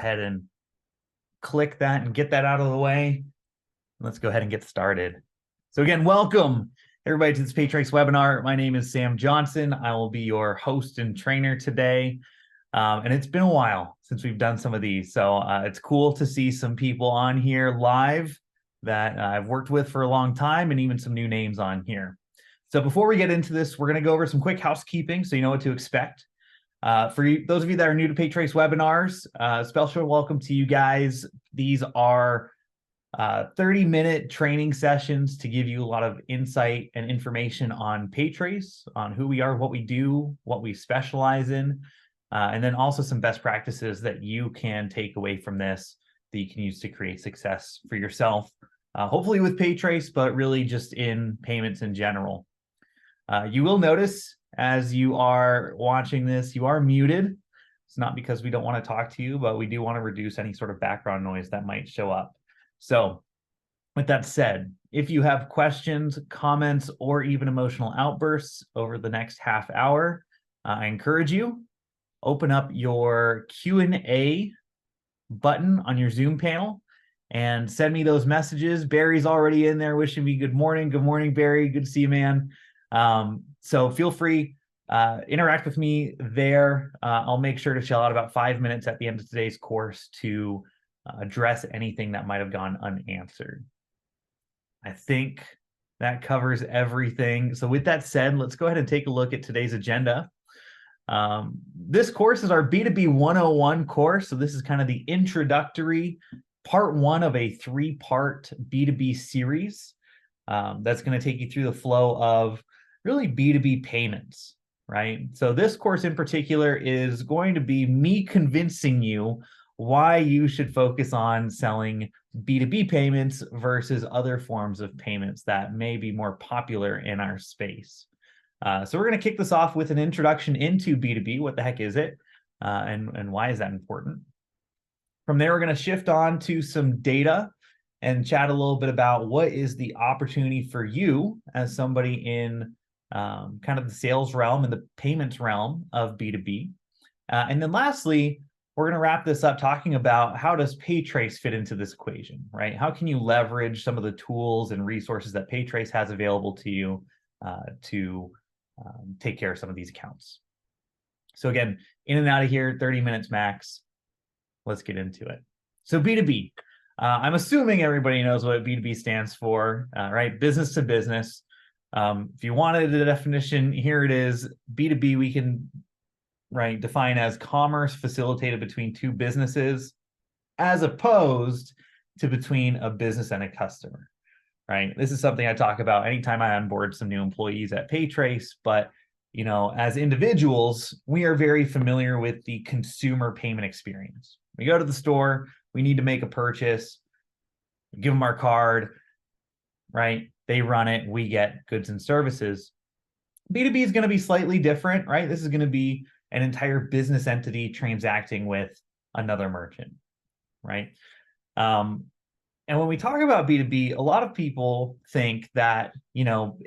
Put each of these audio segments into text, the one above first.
ahead and click that and get that out of the way. Let's go ahead and get started. So again, welcome everybody to this Paytrace webinar. My name is Sam Johnson. I will be your host and trainer today. And it's been a while since we've done some of these. So it's cool to see some people on here live that I've worked with for a long time and even some new names on here. So before we get into this, we're going to go over some quick housekeeping so you know what to expect. Those of you that are new to Paytrace webinars, special welcome to you guys. These are 30-minute training sessions to give you a lot of insight and information on Paytrace, on who we are, what we do, what we specialize in, and then also some best practices that you can take away from this that you can use to create success for yourself, hopefully with Paytrace, but really just in payments in general. You will notice as you are watching this, you are muted. It's not because we don't want to talk to you, but we do want to reduce any sort of background noise that might show up. So with that said, if you have questions, comments, or even emotional outbursts over the next half hour, I encourage you, open up your Q&A button on your Zoom panel and send me those messages. Barry's already in there wishing me good morning. Good morning, Barry. Good to see you, man. So feel free, interact with me there. I'll make sure to shell out about 5 minutes at the end of today's course to address anything that might have gone unanswered. I think that covers everything. So with that said, let's go ahead and take a look at today's agenda. This course is our B2B 101 course. So this is kind of the introductory part one of a 3-part B2B series. That's going to take you through the flow of really B2B payments, right? So this course in particular is going to be me convincing you why you should focus on selling B2B payments versus other forms of payments that may be more popular in our space. So we're going to kick this off with an introduction into B2B. What the heck is it? And why is that important? From there, we're going to shift on to some data and chat a little bit about what is the opportunity for you as somebody in kind of the sales realm and the payments realm of B2B. And then lastly, we're going to wrap this up talking about how does Paytrace fit into this equation, right? How can you leverage some of the tools and resources that Paytrace has available to you to take care of some of these accounts? So again, in and out of here, 30 minutes max. Let's get into it. So B2B. I'm assuming everybody knows what B2B stands for, right? Business to business. If you wanted the definition, here it is. B2B, we can define as commerce facilitated between two businesses, as opposed to between a business and a customer, right? This is something I talk about anytime I onboard some new employees at Paytrace, but you know, as individuals, we are very familiar with the consumer payment experience. We go to the store, we need to make a purchase, we give them our card, right? They run it, we get goods and services. B2B is going to be slightly different, right? This is going to be an entire business entity transacting with another merchant, right? And when we talk about B2B, a lot of people think that, you know,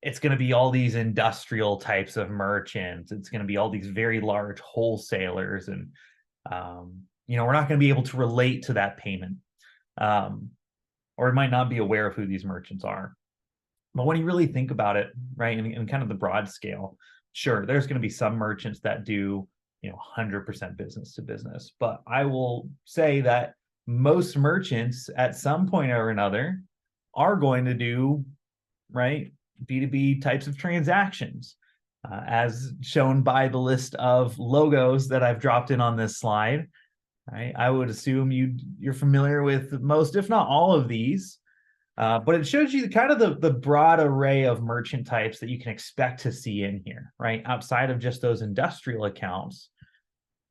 it's going to be all these industrial types of merchants. It's going to be all these very large wholesalers. And, you know, we're not going to be able to relate to that payment. Or it might not be aware of who these merchants are. But when you really think about it, right, in kind of the broad scale, sure, there's going to be some merchants that do, you know, 100% business to business. But I will say that most merchants at some point or another are going to do, right, B2B types of transactions, as shown by the list of logos that I've dropped in on this slide. Right? I would assume you're familiar with most, if not all of these, but it shows you kind of the broad array of merchant types that you can expect to see in here, right? Outside of just those industrial accounts,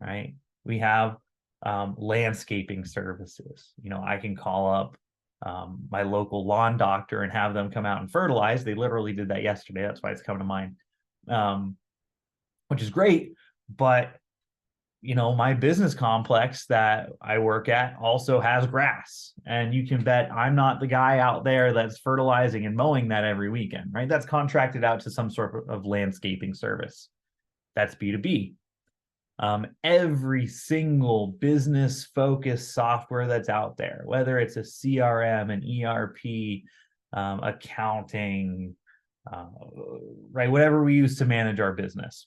right? We have landscaping services. You know, I can call up my local lawn doctor and have them come out and fertilize. They literally did that yesterday. That's why it's coming to mind, which is great. But you know, my business complex that I work at also has grass. And you can bet I'm not the guy out there that's fertilizing and mowing that every weekend, right? That's contracted out to some sort of landscaping service. That's B2B. Every single business-focused software that's out there, whether it's a CRM, an ERP, accounting, right, whatever we use to manage our business,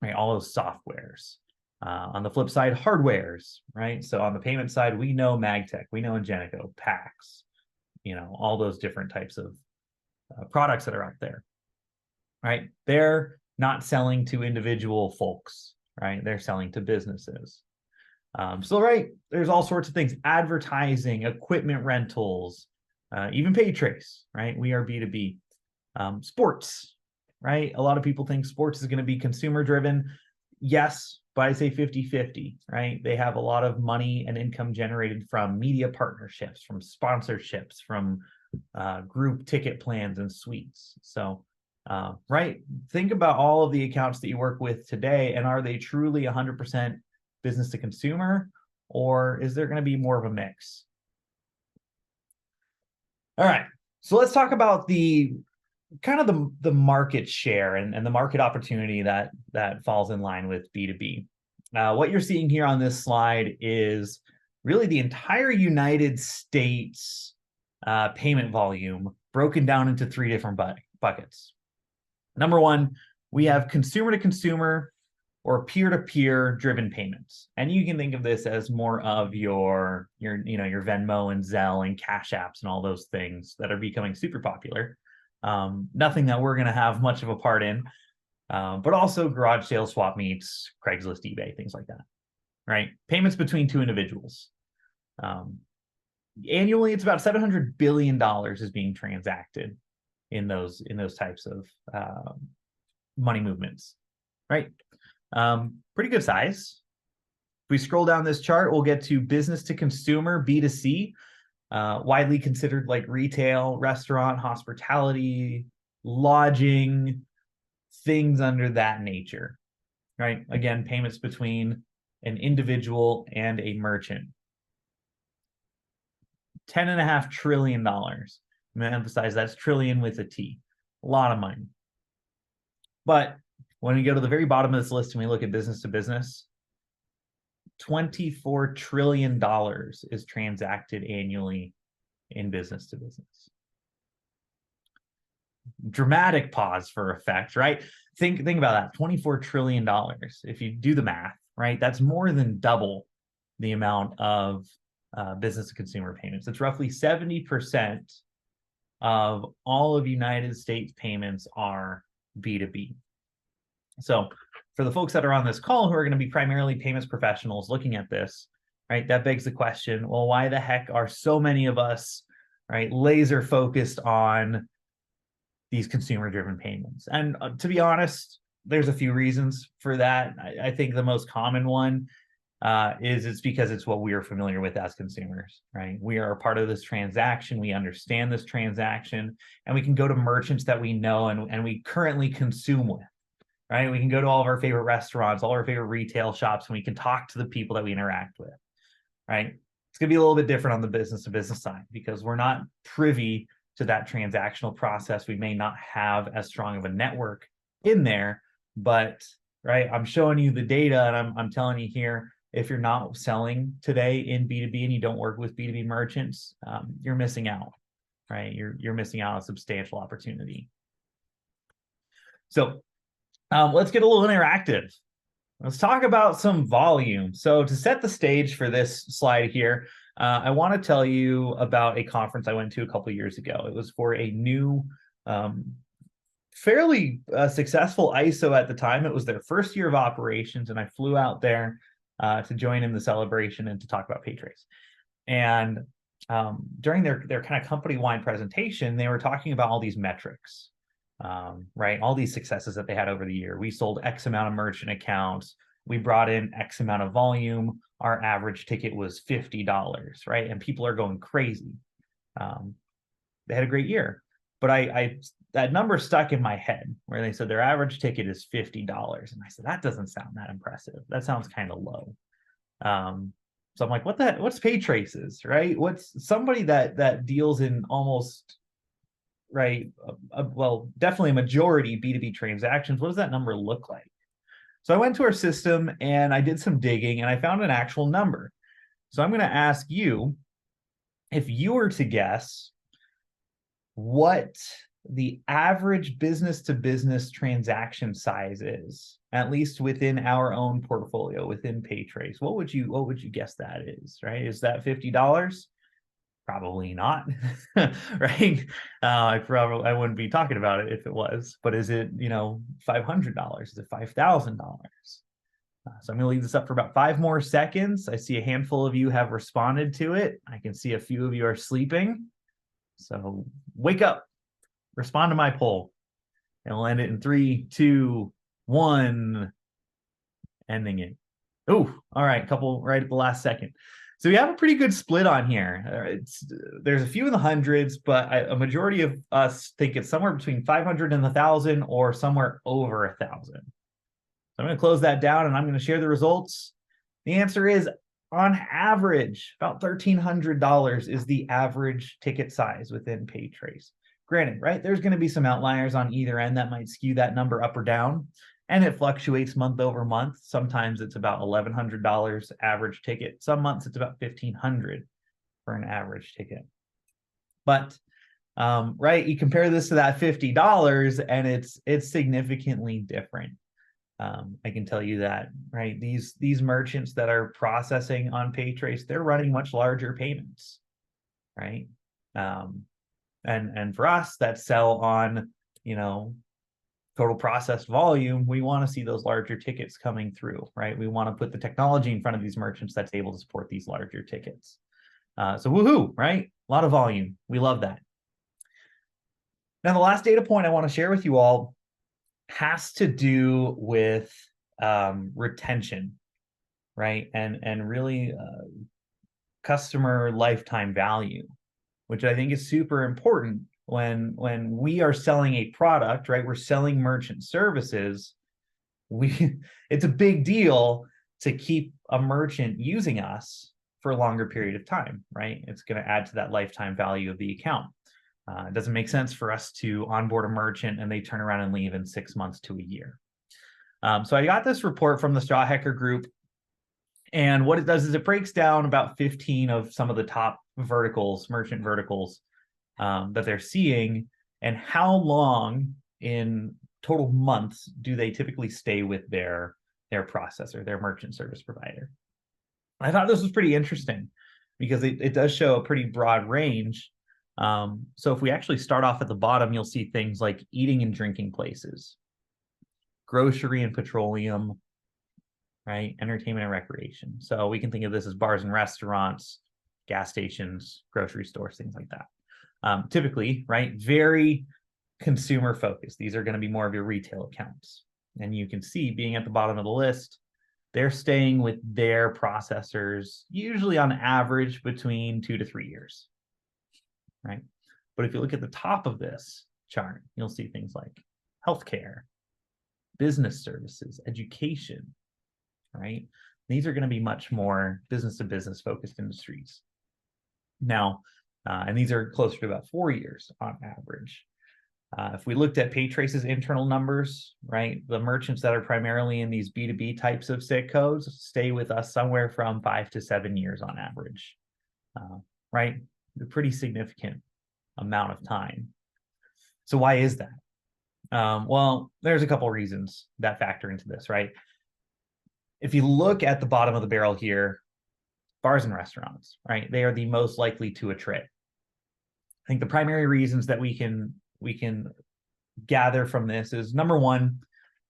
right, all those softwares. On the flip side, hardwares, right? So on the payment side, we know Magtech, we know Ingenico, Pax, all those different types of products that are out there, right? They're not selling to individual folks, right? They're selling to businesses. So, right, there's all sorts of things: advertising, equipment rentals, even PayTrace, right? We are B2B. Sports, right? A lot of people think sports is going to be consumer driven. Yes, but I say 50-50, right? They have a lot of money and income generated from media partnerships, from sponsorships, from group ticket plans and suites. So, right, think about all of the accounts that you work with today, and are they truly 100% business to consumer, or is there going to be more of a mix? All right, so let's talk about the kind of the market share and the market opportunity that falls in line with B2B. What you're seeing here on this slide is really the entire United States payment volume broken down into three different buckets. Number one, we have consumer to consumer or peer-to-peer driven payments. And you can think of this as more of your Venmo and Zelle and Cash Apps and all those things that are becoming super popular. Nothing that we're going to have much of a part in, but also garage sales, swap meets, Craigslist, eBay, things like that, right? Payments between two individuals. Annually, it's about $700 billion is being transacted in those types of money movements, right? Pretty good size. If we scroll down this chart, we'll get to business to consumer, B2C, widely considered like retail, restaurant, hospitality, lodging, things under that nature, right? Again, payments between an individual and a merchant. $10.5 trillion. I'm going to emphasize that's trillion with a T. A lot of money. But when we go to the very bottom of this list and we look at business to business, $24 trillion is transacted annually in business to business. Dramatic pause for effect, right? Think about that, $24 trillion. If you do the math, right, that's more than double the amount of business to consumer payments. It's roughly 70% of all of United States payments are B2B. So for the folks that are on this call who are going to be primarily payments professionals looking at this, right, that begs the question, well, why the heck are so many of us, right, laser focused on these consumer-driven payments? And to be honest, there's a few reasons for that. I think the most common one is it's because it's what we are familiar with as consumers, right? We are a part of this transaction. We understand this transaction, and we can go to merchants that we know and we currently consume with, right? We can go to all of our favorite restaurants, all our favorite retail shops, and we can talk to the people that we interact with, right? It's going to be a little bit different on the business to business side because we're not privy to that transactional process. We may not have as strong of a network in there, but right, I'm showing you the data and I'm telling you here, if you're not selling today in B2B and you don't work with B2B merchants, you're missing out, right? You're missing out on a substantial opportunity. So let's get a little interactive. Let's talk about some volume. So to set the stage for this slide here, I want to tell you about a conference I went to a couple of years ago. It was for a new, fairly successful ISO at the time. It was their first year of operations, and I flew out there to join in the celebration and to talk about PayTrace. And during their kind of company-wide presentation, they were talking about all these metrics, right? All these successes that they had over the year. We sold X amount of merchant accounts. We brought in X amount of volume. Our average ticket was $50, right? And people are going crazy. They had a great year. But that number stuck in my head where they said their average ticket is $50. And I said, that doesn't sound that impressive. That sounds kind of low. So I'm like, what's PayTraces, right? What's somebody that deals in almost, right, well, definitely a majority B2B transactions. What does that number look like? So I went to our system and I did some digging and I found an actual number. So I'm going to ask you, if you were to guess what the average business to business transaction size is, at least within our own portfolio, within Paytrace, what would you guess that is, right? Is that $50? Probably not, right? I wouldn't be talking about it if it was, but is it, $500? Is it $5,000? So I'm going to leave this up for about 5 more seconds. I see a handful of you have responded to it. I can see a few of you are sleeping. So wake up, respond to my poll, and we'll end it in 3, 2, 1, ending it. Oh, all right, couple right at the last second. So we have a pretty good split on here. There's a few in the hundreds, but a majority of us think it's somewhere between 500 and 1,000 or somewhere over 1,000. So I'm going to close that down and I'm going to share the results. The answer is, on average, about $1,300 is the average ticket size within Paytrace. Granted, right, there's going to be some outliers on either end that might skew that number up or down, and it fluctuates month over month. Sometimes it's about $1,100 average ticket. Some months it's about $1,500 for an average ticket. But right, you compare this to that $50 and it's significantly different. I can tell you that, right? These merchants that are processing on Paytrace, they're running much larger payments, right? And for us that sell on, total processed volume, we want to see those larger tickets coming through, right? We want to put the technology in front of these merchants that's able to support these larger tickets. So woohoo, right? A lot of volume. We love that. Now, the last data point I want to share with you all has to do with retention, right? And really customer lifetime value, which I think is super important when we are selling a product, right? We're selling merchant services. It's a big deal to keep a merchant using us for a longer period of time, right? It's going to add to that lifetime value of the account. It doesn't make sense for us to onboard a merchant and they turn around and leave in 6 months to a year. So I got this report from the StrawHacker Group, and what it does is it breaks down about 15 of some of the top verticals, merchant verticals, that they're seeing, and how long in total months do they typically stay with their processor, their merchant service provider. I thought this was pretty interesting because it does show a pretty broad range. So if we actually start off at the bottom, you'll see things like eating and drinking places, grocery and petroleum, right? Entertainment and recreation. So we can think of this as bars and restaurants, gas stations, grocery stores, things like that. Typically, right? Very consumer focused. These are going to be more of your retail accounts. And you can see being at the bottom of the list, they're staying with their processors, usually on average between 2 to 3 years. Right? But if you look at the top of this chart, you'll see things like healthcare, business services, education, right? These are going to be much more business to business focused industries. Now, and these are closer to about 4 years on average. If we looked at Paytrace's internal numbers, right, the merchants that are primarily in these B2B types of SIG codes stay with us somewhere from 5 to 7 years on average, right? A pretty significant amount of time. So why is that? Well, there's a couple reasons that factor into this, right? If you look at the bottom of the barrel here, bars and restaurants, right? They are the most likely to attrit. I think the primary reasons that we can gather from this is, number one,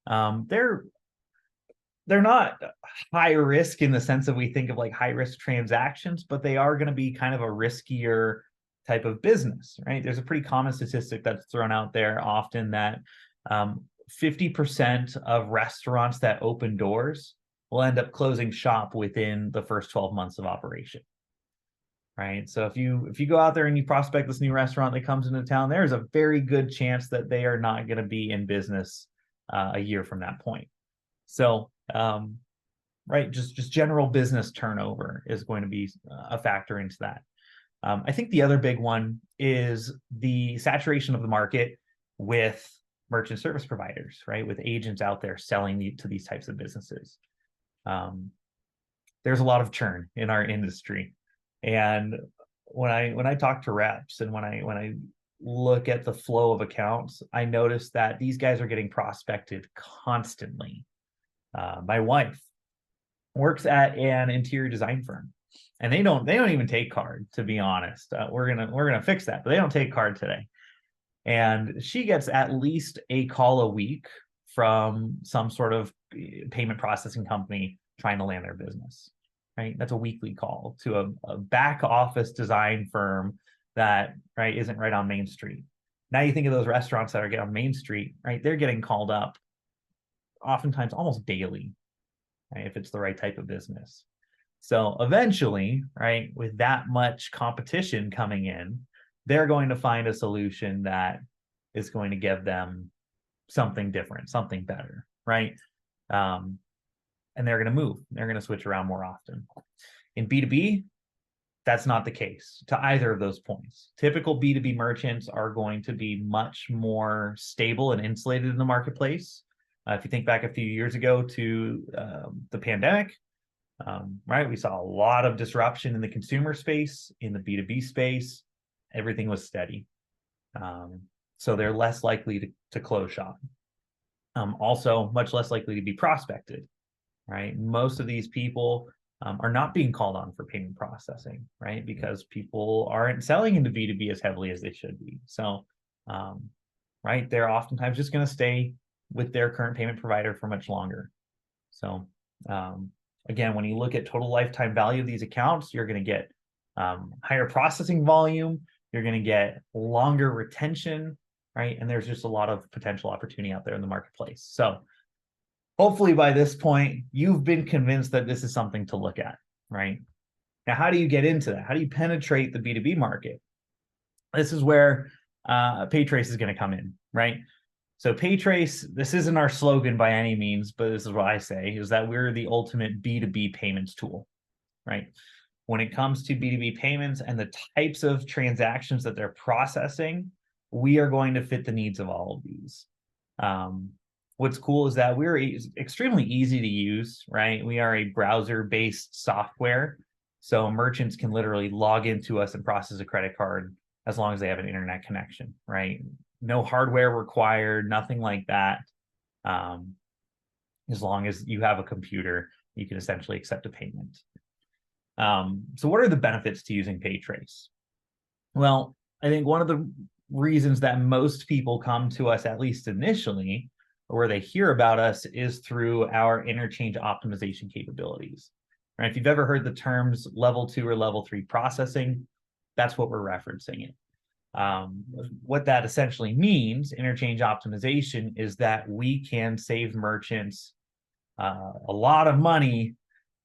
they're not high risk in the sense that we think of like high risk transactions, but they are going to be kind of a riskier type of business, right? There's a pretty common statistic that's thrown out there often that 50% of restaurants that open doors will end up closing shop within the first 12 months of operation, right? So if you go out there and you prospect this new restaurant that comes into town, there's a very good chance that they are not going to be in business a year from that point. So right, just general business turnover is going to be a factor into that. I think the other big one is the saturation of the market with merchant service providers, right? With agents out there selling to these types of businesses. There's a lot of churn in our industry. And when I talk to reps and when I look at the flow of accounts, I notice that these guys are getting prospected constantly. My wife works at an interior design firm, and they don't even take card, to be honest. We're gonna fix that, but they don't take card today. And she gets at least a call a week from some sort of payment processing company trying to land their business, right? That's a weekly call to a back office design firm that, right, isn't right on Main Street. Now you think of those restaurants that are on Main Street, right? They're getting called up oftentimes almost daily, right, if it's the right type of business. So eventually, right, with that much competition coming in, they're going to find a solution that is going to give them something different, something better, right? And they're going to move. They're going to switch around more often. In B2B, that's not the case to either of those points. Typical B2B merchants are going to be much more stable and insulated in the marketplace. If you think back a few years ago to the pandemic, right, we saw a lot of disruption in the consumer space, in the B2B space. Everything was steady. So they're less likely to close shop. Also, much less likely to be prospected, right? Most of these people are not being called on for payment processing, right? Because people aren't selling into B2B as heavily as they should be. So, right, they're oftentimes just going to stay with their current payment provider for much longer. So, again, when you look at total lifetime value of these accounts, you're going to get higher processing volume, you're going to get longer retention, right? And there's just a lot of potential opportunity out there in the marketplace. So hopefully by this point, you've been convinced that this is something to look at, right? Now, how do you get into that? How do you penetrate the B2B market? This is where PayTrace is going to come in, right? So PayTrace, this isn't our slogan by any means, but this is what I say, is that we're the ultimate B2B payments tool, right? When it comes to B2B payments and the types of transactions that they're processing, we are going to fit the needs of all of these. What's cool is that we're extremely easy to use, right? We are a browser-based software, so merchants can literally log into us and process a credit card as long as they have an internet connection, right? No hardware required, nothing like that. As long as you have a computer, you can essentially accept a payment. So what are the benefits to using PayTrace? Well, I think one of the reasons that most people come to us, at least initially, or where they hear about us, is through our interchange optimization capabilities. Right? If you've ever heard the terms level 2 or level 3 processing, that's what we're referencing it. What that essentially means, interchange optimization, is that we can save merchants a lot of money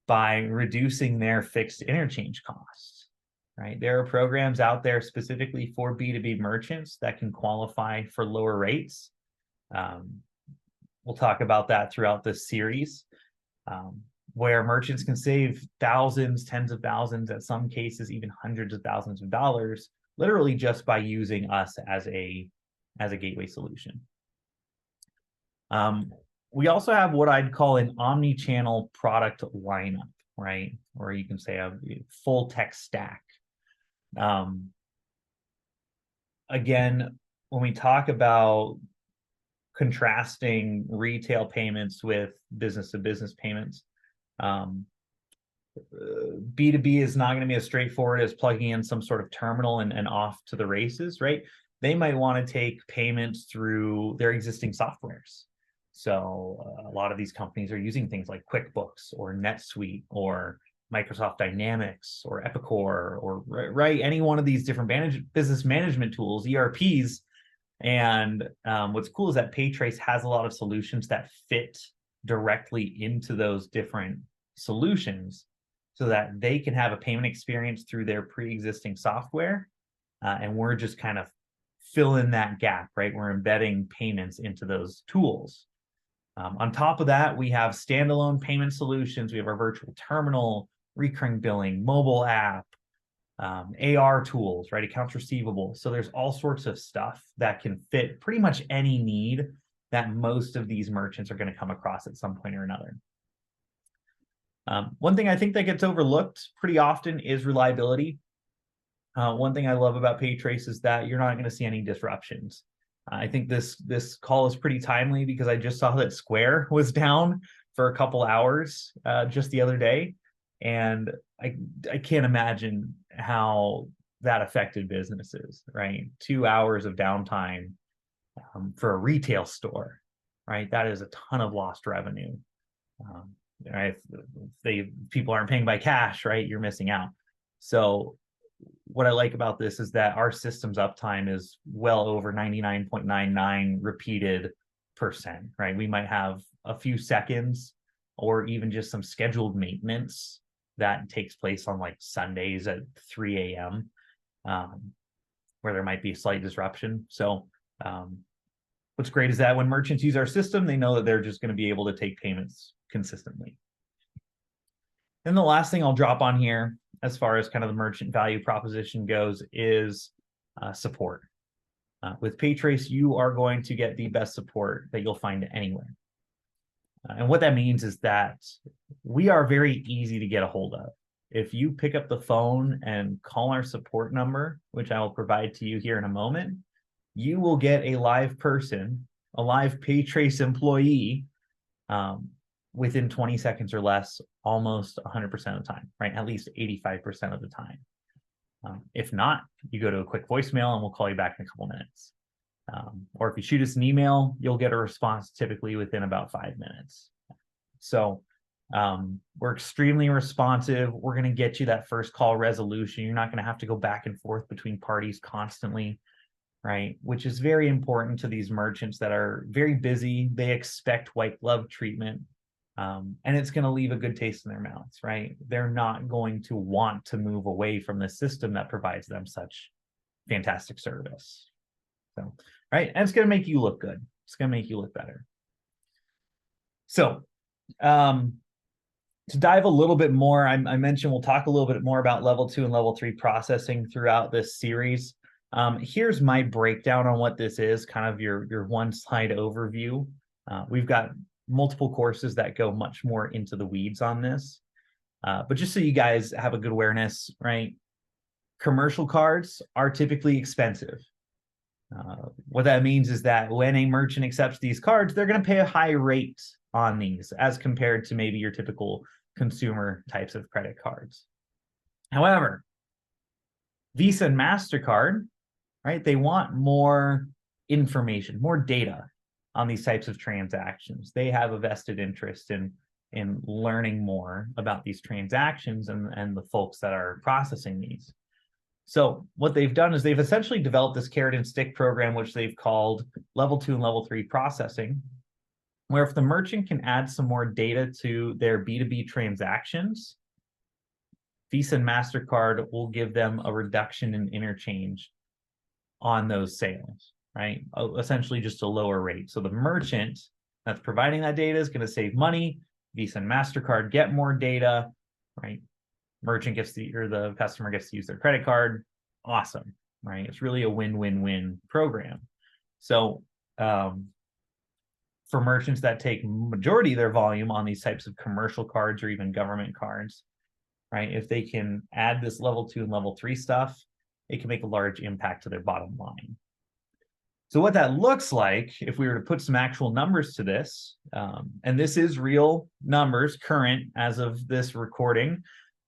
by reducing their fixed interchange costs, right? There are programs out there specifically for B2B merchants that can qualify for lower rates. We'll talk about that throughout this series, where merchants can save thousands, tens of thousands, in some cases, even hundreds of thousands of dollars, literally just by using us as a gateway solution. We also have what I'd call an omni-channel product lineup, right? Or you can say a full tech stack. Again, when we talk about contrasting retail payments with business-to-business payments, B2B is not going to be as straightforward as plugging in some sort of terminal and off to the races, right? They might want to take payments through their existing softwares. So a lot of these companies are using things like QuickBooks or NetSuite or Microsoft Dynamics or Epicor or, right, any one of these different business management tools, ERPs. And what's cool is that PayTrace has a lot of solutions that fit directly into those different solutions so that they can have a payment experience through their pre-existing software. And we're just kind of filling that gap, right? We're embedding payments into those tools. On top of that, we have standalone payment solutions. We have our virtual terminal, recurring billing, mobile app, AR tools, right? Accounts receivable. So there's all sorts of stuff that can fit pretty much any need that most of these merchants are going to come across at some point or another. One thing I think that gets overlooked pretty often is reliability. One thing I love about Paytrace is that you're not going to see any disruptions. I think this call is pretty timely because I just saw that Square was down for a couple hours just the other day, and I can't imagine how that affected businesses, right? 2 hours of downtime for a retail store, right? That is a ton of lost revenue. Right? If people aren't paying by cash, right? You're missing out. So what I like about this is that our system's uptime is well over 99.99 repeated %, right? We might have a few seconds or even just some scheduled maintenance that takes place on like Sundays at 3 a.m. Where there might be a slight disruption. So what's great is that when merchants use our system, they know that they're just going to be able to take payments consistently. Then the last thing I'll drop on here as far as kind of the merchant value proposition goes is support. With Paytrace, you are going to get the best support that you'll find anywhere. And what that means is that we are very easy to get a hold of. If you pick up the phone and call our support number, which I will provide to you here in a moment, you will get a live person, a live Paytrace employee within 20 seconds or less, almost 100% of the time, right? At least 85% of the time. If not, you go to a quick voicemail and we'll call you back in a couple minutes. Or if you shoot us an email, you'll get a response typically within about 5 minutes. So we're extremely responsive. We're going to get you that first call resolution. You're not going to have to go back and forth between parties constantly, right? Which is very important to these merchants that are very busy. They expect white glove treatment. And it's going to leave a good taste in their mouths, right? They're not going to want to move away from the system that provides them such fantastic service. So, right, and it's going to make you look good. It's going to make you look better. So, to dive a little bit more, I mentioned we'll talk a little bit more about level 2 and level 3 processing throughout this series. Here's my breakdown on what this is, kind of your one slide overview. We've got multiple courses that go much more into the weeds on this. But just so you guys have a good awareness, right? Commercial cards are typically expensive. What that means is that when a merchant accepts these cards, they're going to pay a high rate on these as compared to maybe your typical consumer types of credit cards. However, Visa and MasterCard, right, they want more information, more data on these types of transactions. They have a vested interest in learning more about these transactions and the folks that are processing these. So what they've done is they've essentially developed this carrot and stick program, which they've called level 2 and level 3 processing, where if the merchant can add some more data to their B2B transactions, Visa and MasterCard will give them a reduction in interchange on those sales, right? Essentially just a lower rate. So the merchant that's providing that data is going to save money. Visa and MasterCard get more data, right? Merchant gets the customer gets to use their credit card. Awesome, right? It's really a win-win-win program. So for merchants that take majority of their volume on these types of commercial cards or even government cards, right? If they can add this level 2 and level 3 stuff, it can make a large impact to their bottom line. So what that looks like, if we were to put some actual numbers to this, and this is real numbers current as of this recording.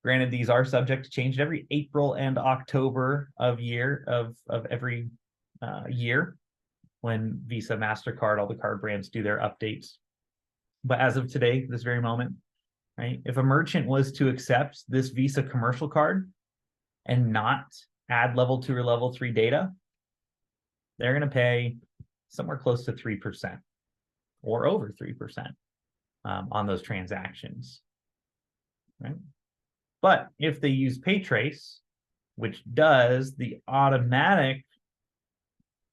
Granted, these are subject to change every April and October of every year when Visa, MasterCard, all the card brands do their updates. But as of today, this very moment, right? If a merchant was to accept this Visa commercial card and not add level 2 or level 3 data, they're going to pay somewhere close to 3% or over 3% on those transactions, right? But if they use Paytrace, which does the automatic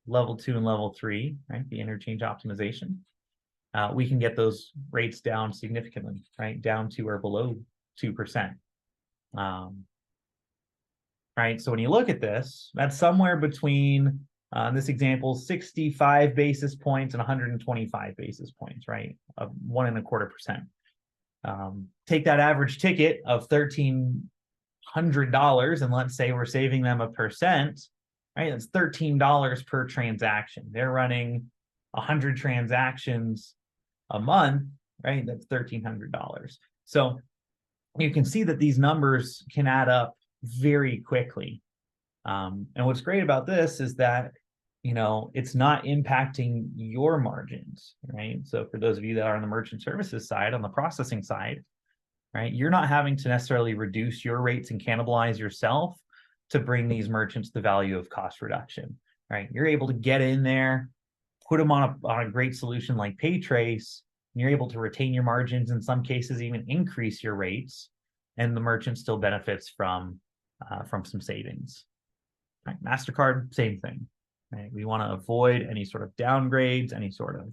level 2 and level 3, right, the interchange optimization, we can get those rates down significantly, right, down to or below 2%. right? So when you look at this, that's somewhere between, this example, 65 basis points and 125 basis points, right? Of 1.25%. Take that average ticket of $1,300, and let's say we're saving them 1%, right? That's $13 per transaction. They're running 100 transactions a month, right? That's $1,300. So you can see that these numbers can add up very quickly. And what's great about this is that, it's not impacting your margins, right? So for those of you that are on the merchant services side, on the processing side, right, you're not having to necessarily reduce your rates and cannibalize yourself to bring these merchants the value of cost reduction, right? You're able to get in there, put them on a great solution like PayTrace, and you're able to retain your margins, in some cases even increase your rates, and the merchant still benefits from some savings. Right? MasterCard, same thing. Right? We want to avoid any sort of downgrades, any sort of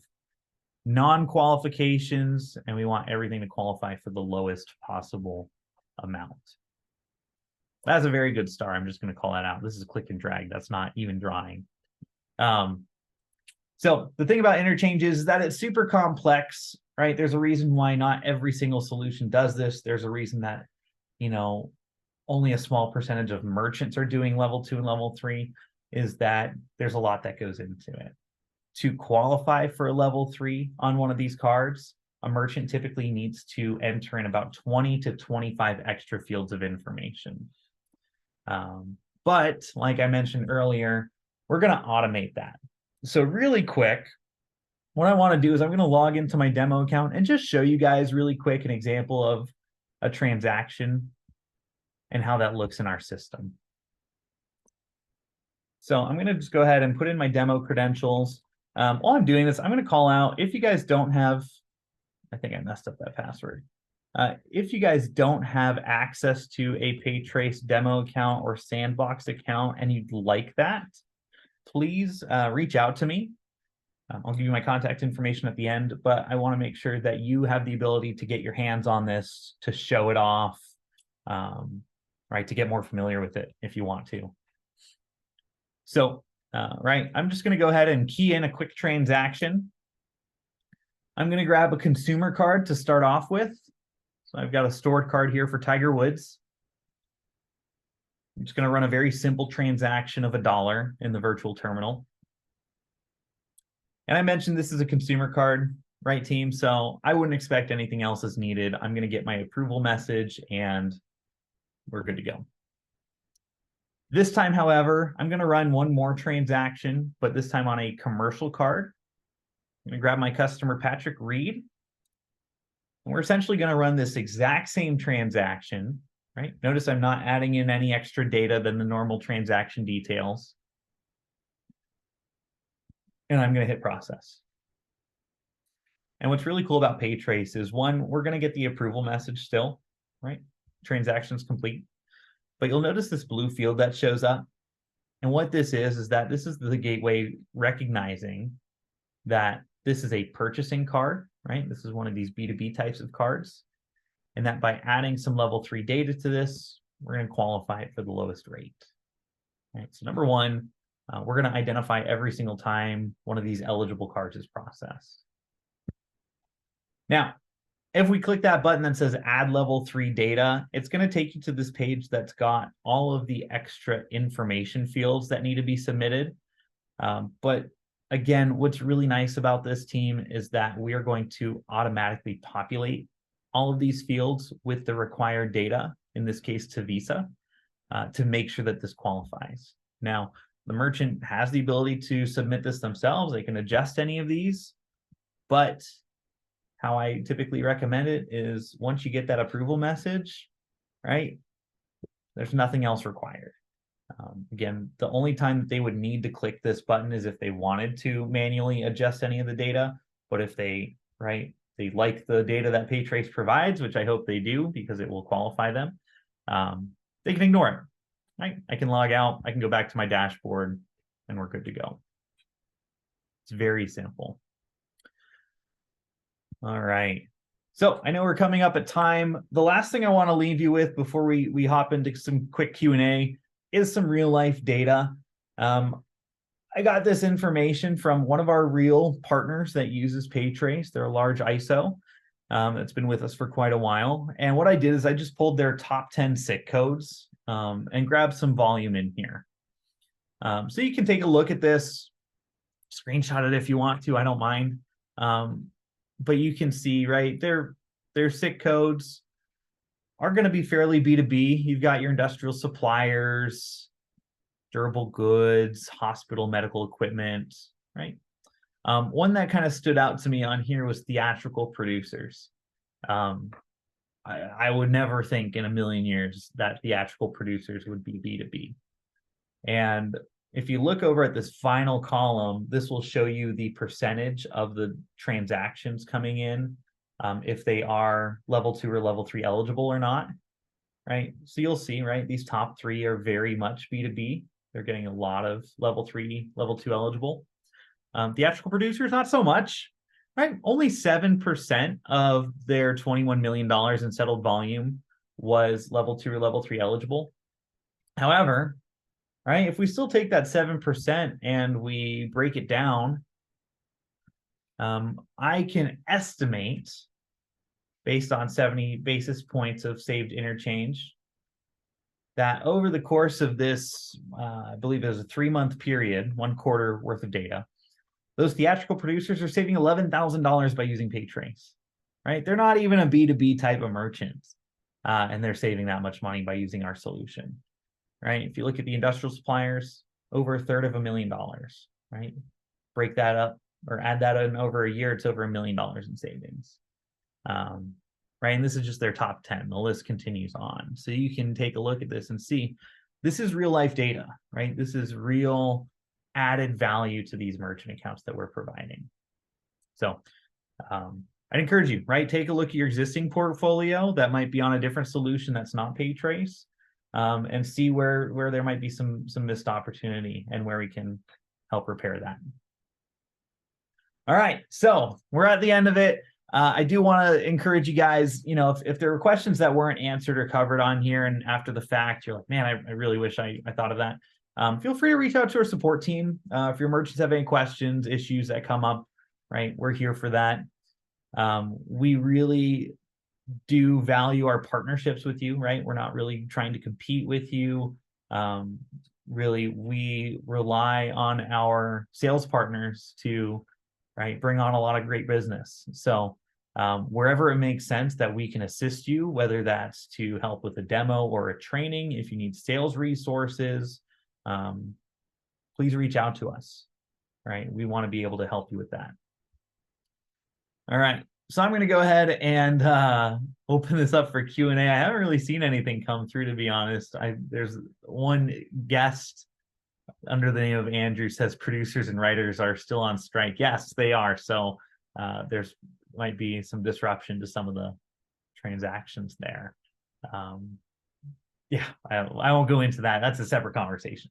non-qualifications, and we want everything to qualify for the lowest possible amount. That's a very good star. I'm just going to call that out. This is click and drag. That's not even drawing. So the thing about interchanges is that it's super complex, right? There's a reason why not every single solution does this. There's a reason that, only a small percentage of merchants are doing level 2 and level 3, is that there's a lot that goes into it. To qualify for a level 3 on one of these cards, a merchant typically needs to enter in about 20 to 25 extra fields of information. But like I mentioned earlier, we're going to automate that. So really quick, what I want to do is I'm going to log into my demo account and just show you guys really quick an example of a transaction and how that looks in our system. So I'm going to just go ahead and put in my demo credentials. While I'm doing this, I'm going to call out, if you guys don't have, I think I messed up that password. If you guys don't have access to a PayTrace demo account or Sandbox account and you'd like that, please reach out to me. I'll give you my contact information at the end, but I want to make sure that you have the ability to get your hands on this, to show it off, right, to get more familiar with it if you want to. So, right, I'm just going to go ahead and key in a quick transaction. I'm going to grab a consumer card to start off with. So I've got a stored card here for Tiger Woods. I'm just going to run a very simple transaction of $1 in the virtual terminal. And I mentioned this is a consumer card, right, team? So I wouldn't expect anything else is needed. I'm going to get my approval message and we're good to go. This time, however, I'm going to run one more transaction, but this time on a commercial card. I'm going to grab my customer, Patrick Reed. And we're essentially going to run this exact same transaction, right? Notice I'm not adding in any extra data than the normal transaction details. And I'm going to hit process. And what's really cool about PayTrace is, one, we're going to get the approval message still, right? Transaction's complete. But you'll notice this blue field that shows up. And what this is that this is the gateway recognizing that this is a purchasing card, right? This is one of these B2B types of cards. And that by adding some level 3 data to this, we're going to qualify it for the lowest rate. Right? So number one, we're going to identify every single time one of these eligible cards is processed. Now, if we click that button that says add level 3 data, it's going to take you to this page that's got all of the extra information fields that need to be submitted. But again, what's really nice about this, team, is that we are going to automatically populate all of these fields with the required data, in this case to Visa, to make sure that this qualifies. Now, the merchant has the ability to submit this themselves. They can adjust any of these, but how I typically recommend it is, once you get that approval message, right, there's nothing else required. Again, the only time that they would need to click this button is if they wanted to manually adjust any of the data. But if they, right, they like the data that PayTrace provides, which I hope they do because it will qualify them, they can ignore it. Right? I can log out, I can go back to my dashboard, and we're good to go. It's very simple. All right. So I know we're coming up at time. The last thing I want to leave you with before we hop into some quick Q&A is some real life data. I got this information from one of our real partners that uses PayTrace. They're a large ISO that's been with us for quite a while. And what I did is I just pulled their top 10 SIC codes and grabbed some volume in here. So you can take a look at this, screenshot it if you want to, I don't mind. But you can see, right, their SIC codes are going to be fairly B2B. You've got your industrial suppliers, durable goods, hospital medical equipment, right? One that kind of stood out to me on here was theatrical producers. I would never think in a million years that theatrical producers would be B2B. And if you look over at this final column, this will show you the percentage of the transactions coming in, if they are level 2 or level 3 eligible or not, right? So you'll see, right, these top 3 are very much B2B. They're getting a lot of level 3, level 2 eligible. Theatrical producers, not so much, right? Only 7% of their $21 million in settled volume was level 2 or level 3 eligible. However, right, if we still take that 7% and we break it down, I can estimate, based on 70 basis points of saved interchange, that over the course of this, I believe it was a 3-month period, 1 quarter worth of data, those theatrical producers are saving $11,000 by using PayTrace, right? They're not even a B2B type of merchant, and they're saving that much money by using our solution, right? If you look at the industrial suppliers, over $250,000, right? Break that up or add that in over a year, it's over $1 million in savings. Right, and this is just their top 10. The list continues on. So you can take a look at this and see, this is real life data, right? This is real added value to these merchant accounts that we're providing. So I'd encourage you, right? Take a look at your existing portfolio that might be on a different solution that's not PayTrace, and see where there might be some missed opportunity and where we can help repair that. All right, so we're at the end of it. I do want to encourage you guys, you know, if there were questions that weren't answered or covered on here and after the fact, you're like, man, I really wish I thought of that. Feel free to reach out to our support team. If your merchants have any questions, issues that come up, right, we're here for that. We really do value our partnerships with you, right? We're not really trying to compete with you. Really, we rely on our sales partners to, right, bring on a lot of great business. So wherever it makes sense that we can assist you, whether that's to help with a demo or a training, if you need sales resources, please reach out to us, right? We want to be able to help you with that. All right, so I'm going to go ahead and open this up for Q&A. I haven't really seen anything come through, to be honest. There's one guest under the name of Andrew says producers and writers are still on strike. Yes, they are. So there's might be some disruption to some of the transactions there. Yeah, I won't go into that. That's a separate conversation.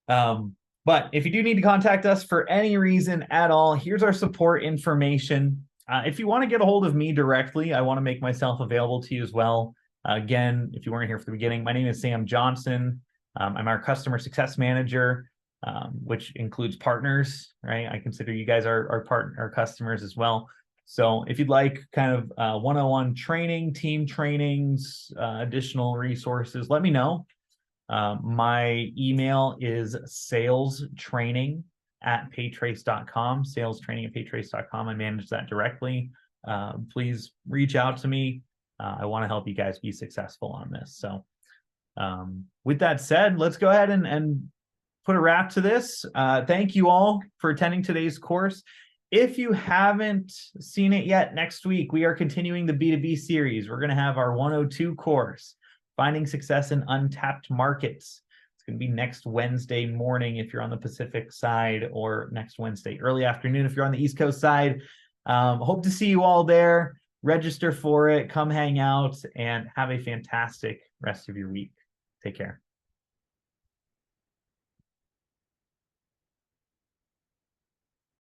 But if you do need to contact us for any reason at all, here's our support information. If you want to get a hold of me directly, I want to make myself available to you as well. Again, if you weren't here for the beginning, my name is Sam Johnson. I'm our customer success manager, which includes partners, right? I consider you guys our customers as well. So if you'd like kind of one-on-one training, team trainings, additional resources, let me know. My email is salestraining@paytrace.com, salestraining@paytrace.com. I manage that directly. Please reach out to me. I want to help you guys be successful on this. So with that said, let's go ahead and put a wrap to this. Thank you all for attending today's course. If you haven't seen it yet, next week we are continuing the B2B series. We're going to have our 102 course, Finding Success in Untapped Markets. It's going to be next Wednesday morning if you're on the Pacific side, or next Wednesday early afternoon if you're on the East Coast side. Hope to see you all there. Register for it, come hang out, and have a fantastic rest of your week. Take care.